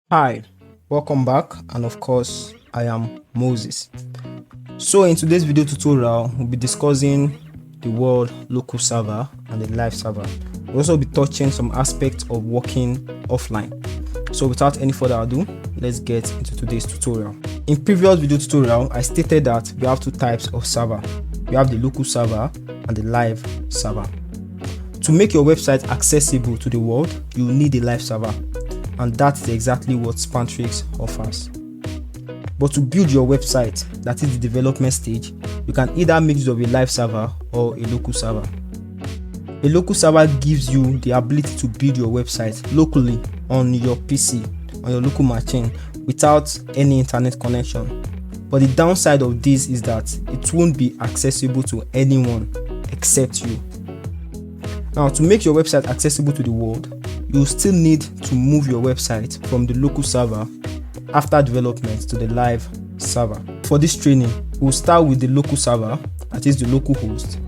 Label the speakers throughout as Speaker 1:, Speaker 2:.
Speaker 1: Hi, welcome back, and of course I am Moses. So in today's video tutorial we'll be discussing the word local server and the live server. We'll also be touching some aspects of working offline. So without any further ado, let's get into today's tutorial. In previous video tutorial I stated that we have two types of server. We have the local server and the live server. To make your website accessible to the world, you need a live server. And that's exactly what Spantrix offers. But to build your website, that is the development stage, you can either make use of a live server or a local server. A local server gives you the ability to build your website locally on your PC, on your local machine, without any internet connection. But the downside of this is that it won't be accessible to anyone except you. Now, to make your website accessible to the world, you will still need to move your website from the local server after development to the live server. For this training, we'll start with the local server, that is the local host,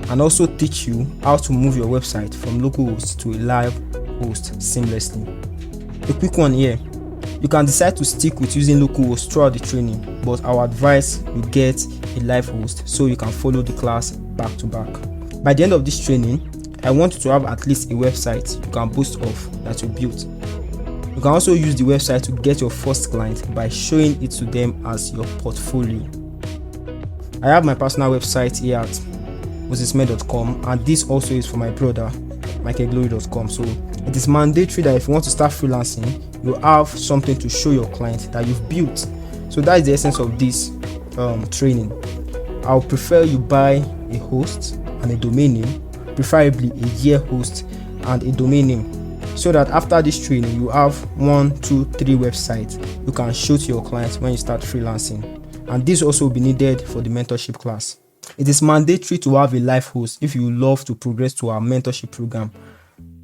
Speaker 1: and also teach you how to move your website from local host to a live host seamlessly. A quick one here, you can decide to stick with using local host throughout the training, but our advice you get a live host so you can follow the class back to back. By the end of this training, I want you to have at least a website you can boast of that you built. You can also use the website to get your first client by showing it to them as your portfolio. I have my personal website here at mosesmed.com, and this also is for my brother michaelglory.com. So it is mandatory that if you want to start freelancing, you have something to show your client that you've built. So that is the essence of this training. I'll prefer you buy a host and a domain name, preferably a year host and a domain name, so that after this training you have 1, 2, 3 websites you can show to your clients when you start freelancing. And this also will be needed for the mentorship class. It is mandatory to have a live host if you love to progress to our mentorship program,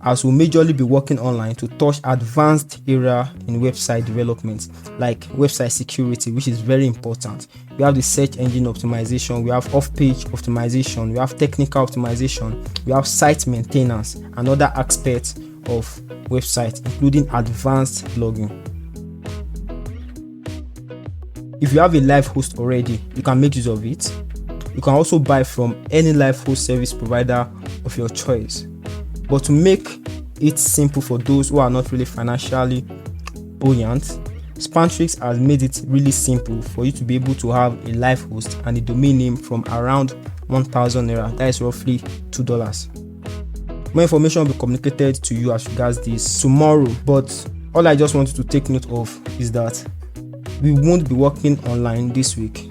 Speaker 1: as we'll majorly be working online to touch advanced area in website development, like website security, which is very important. We have the search engine optimization, we have off-page optimization, we have technical optimization, we have site maintenance and other aspects of websites, including advanced blogging. If you have a live host already, you can make use of it. You can also buy from any live host service provider of your choice. But to make it simple for those who are not really financially buoyant, Spantrix has made it really simple for you to be able to have a live host and a domain name from around 1,000 naira, that is roughly $2. More information will be communicated to you as regards this tomorrow, but all I just wanted to take note of is that we won't be working online this week,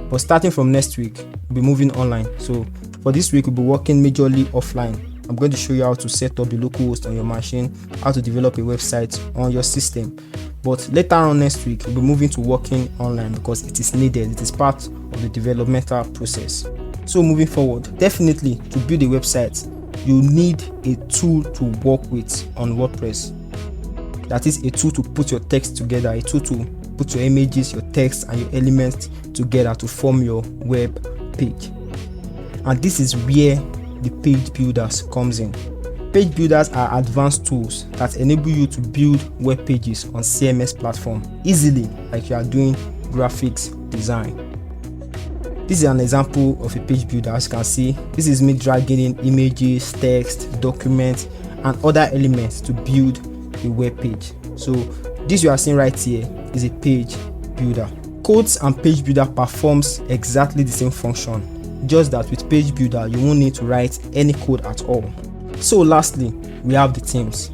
Speaker 1: but starting from next week we'll be moving online. So for this week we'll be working majorly offline. I'm going to show you how to set up the local host on your machine, how to develop a website on your system. But later on next week, we'll be moving to working online because it is needed. It is part of the developmental process. So moving forward, definitely to build a website, you need a tool to work with on WordPress. That is a tool to put your text together, a tool to put your images, your text and your elements together to form your web page. And this is where the page builders comes in. Page builders are advanced tools that enable you to build web pages on CMS platform easily, like you are doing graphics design. This is an example of a page builder. As you can see, this is me dragging in images, text, documents and other elements to build a web page. So this you are seeing right here is a page builder. Codes and page builder performs exactly the same function, just that with page builder you won't need to write any code at all. So lastly, we have the themes.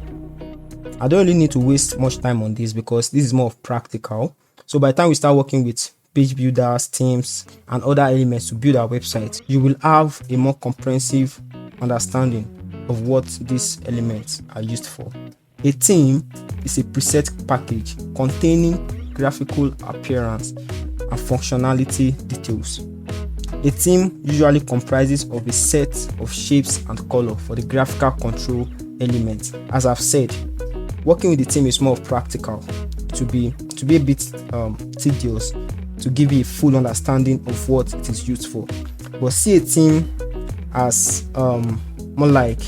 Speaker 1: I don't really need to waste much time on this because this is more of practical. So by the time we start working with page builders, themes and other elements to build our website, you will have a more comprehensive understanding of what these elements are used for. A theme is a preset package containing graphical appearance and functionality details. A theme usually comprises of a set of shapes and color for the graphical control elements. As I've said, working with the theme is more of practical, to be a bit tedious, to give you a full understanding of what it is used for. But see a theme as more like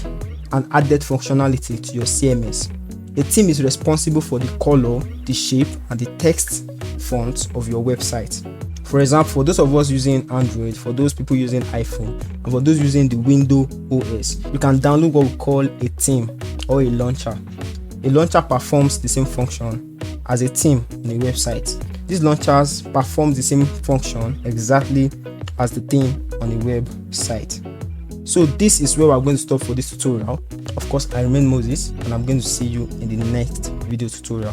Speaker 1: an added functionality to your CMS. A theme is responsible for the color, the shape, and the text font of your website. For example, for those of us using Android, for those people using iPhone, and for those using the Windows OS, you can download what we call a theme or a launcher. A launcher performs the same function as a theme on a website. These launchers perform the same function exactly as the theme on a website. So this is where we're going to stop for this tutorial. Of course, I remain Moses, and I'm going to see you in the next video tutorial.